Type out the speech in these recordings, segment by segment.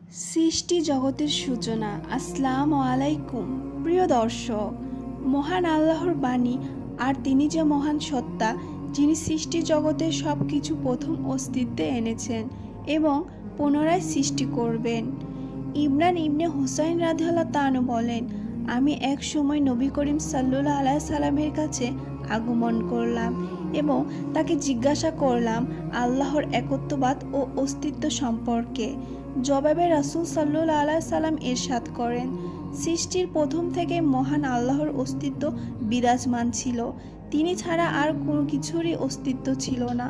সৃষ্টি জগতের সূচনা। আসসালামু আলাইকুম প্রিয় দর্শক, মহান আল্লাহর বাণী আর তিনি যে মহান সত্তা, যিনি সৃষ্টি জগতের সব কিছু প্রথম অস্তিত্বে এনেছেন এবং পুনরায় সৃষ্টি করবেন। ইমরান ইবনে হুসাইন রাদিয়াল্লাহু তাআলা বলেন, আমি এক সময় নবী করিম সাল্লাল্লাহু আলাইহি সাল্লামের কাছে আগমন করলাম এবং তাকে জিজ্ঞাসা করলাম আল্লাহর একত্ববাদ ও অস্তিত্ব সম্পর্কে। জবাবে রাসূল সাল্লাল্লাহু আলাইহি সাল্লাম ইরশাদ করেন, সৃষ্টির প্রথম থেকে মহান আল্লাহর অস্তিত্ব বিরাজমান ছিল। তিনি ছাড়া আর কোনো কিছুরই অস্তিত্ব ছিল না।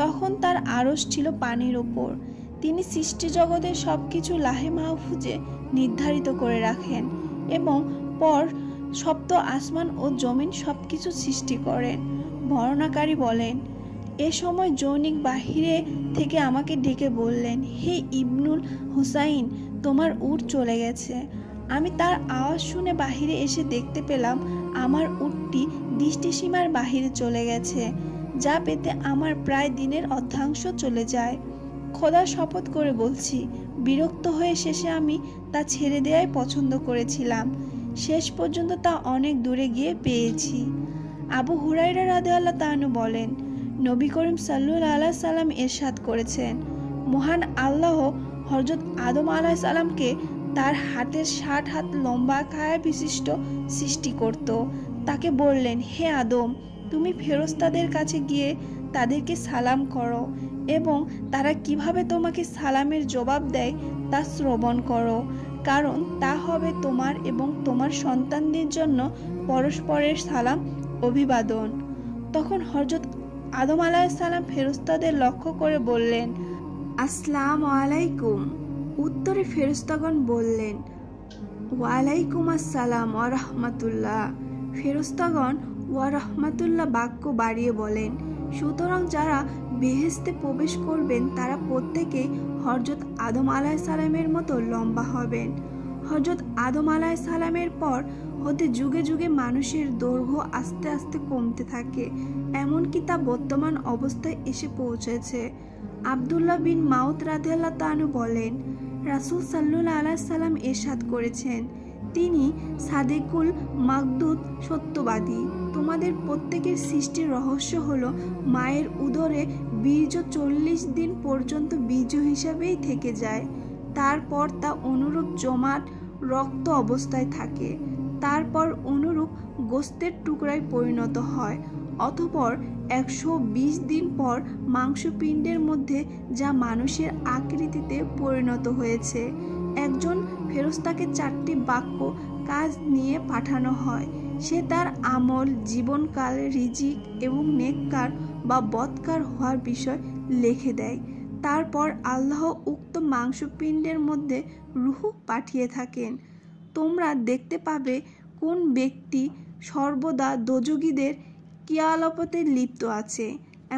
তখন তার আরশ ছিল পানির ওপর। তিনি সৃষ্টি জগতের সব কিছু লাহে মাহফুজে নির্ধারিত করে রাখেন এবং পর সপ্ত আসমান ও জমিন সব কিছু সৃষ্টি করেন। বর্ণনাকারী বলেন, এ সময় জনৈক বাহিরে থেকে আমাকে ডেকে বললেন, হে ইবনুল হুসাইন, তোমার উট চলে গেছে। আমি তার আওয়াজ শুনে বাহিরে এসে দেখতে পেলাম আমার উটটি দৃষ্টিসীমার বাহিরে চলে গেছে, যা পেতে আমার প্রায় দিনের অর্ধাংশ চলে যায়। খোদার শপথ করে বলছি, বিরক্ত হয়ে শেষে আমি তা ছেড়ে দেওয়াই পছন্দ করেছিলাম। শেষ পর্যন্ত তা অনেক দূরে গিয়ে পেয়েছি। আবু হুরায়রা রাদিয়াল্লাহু তাআলা বলেন, নবী করিম সাল্লাল্লাহু আলাইহি সাল্লাম ইরশাদ করেছেন, মহান আল্লাহ হযরত আদম আলাইহিস সালামকে তার হাতের 60 হাত লম্বা কায়া বিশিষ্ট সৃষ্টি করত। তাকে বললেন, হে আদম, তুমি ফেরেশতাদের কাছে গিয়ে তাদেরকে সালাম করো এবং তারা কিভাবে তোমাকে সালামের জবাব দেয় তা শ্রবণ করো, কারণ তা হবে তোমার এবং তোমার সন্তানদের জন্য পরস্পরের সালাম অভিবাদন। তখন হযরত আদম আলাইহিস সালাম ফেরেশতাদের লক্ষ্য করে বললেন, আসসালামু আলাইকুম। উত্তরে ফেরেশতাগণ বললেন, ওয়ালাইকুম আসসালাম ওয়া রাহমাতুল্লাহ। ফেরেশতাগণ ওয়া রাহমাতুল্লাহ বাক্য বাড়িয়ে বলেন, সুতরাং যারা বেহেশতে প্রবেশ করবেন তারা প্রত্যেকেই হযরত আদম আলাইহিস সালামের মতো লম্বা হবেন। হযরত আদম আলাইহিস সালামের পর হতে যুগে যুগে মানুষের দৈর্ঘ্য আস্তে আস্তে কমতে থাকে, এমনকি তা বর্তমান অবস্থায় এসে পৌঁছেছে। আব্দুল্লাহ বিন মাউদ রাদিয়াল্লাহু তাআলা বলেন, রাসূল সাল্লাল্লাহু আলাইহি সাল্লাম ইরশাদ করেছেন, তিনি সাদিকুল মাকদুদ, সত্যবাদী। তোমাদের প্রত্যেকের সৃষ্টির রহস্য হলো মায়ের উদরে বীর্য 40 দিন পর্যন্ত বীর্য হিসাবেই থেকে যায়। তারপর তা অনুরূপ জমাট রক্ত অবস্থায় থাকে, তারপর অনুরূপ গোস্তের টুকরায় পরিণত হয়, অতঃপর 120 দিন পর মাংসপিণ্ডের মধ্যে, যা মানুষের আকৃতিতে পরিণত হয়েছে। একজন ফেরেশতাকে 4টি বাক্য কাজ নিয়ে পাঠানো হয়। সে তার আমল, জীবনকাল, রিজিক এবং নেককার বা বদকার হওয়ার বিষয় লিখে দেয়। তারপর আল্লাহ উক্ত মাংসপিণ্ডের মধ্যে রূহ পাঠিয়ে থাকেন। তোমরা দেখতে পাবে কোন ব্যক্তি সর্বদা দোজখীদের ক্রিয়াকলাপে লিপ্ত আছে,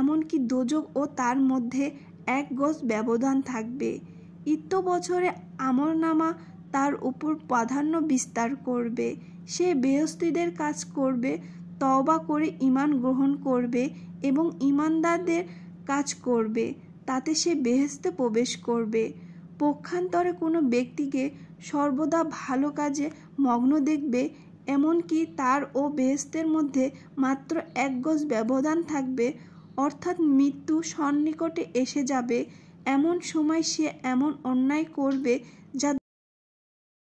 এমনকি দোজখ ও তার মধ্যে 1 গজ ব্যবধান থাকবে। বছরে আমলনামা তার উপর প্রাধান্য বিস্তার করবে। সে বেহেশতীদের কাজ করবে, তওবা করে ঈমান গ্রহণ করবে এবং ঈমানদারদের কাজ করবে, তাতে সে বেহেশতে প্রবেশ করবে। পক্ষান্তরে কোনো ব্যক্তিকে সর্বদা ভালো কাজে মগ্ন দেখবে, এমনকি তার ও বেহেশতের মধ্যে মাত্র 1 গজ ব্যবধান থাকবে, অর্থাৎ মৃত্যু সন্নিকটে এসে যাবে, এমন সময় সে এমন অন্যায় করবে যা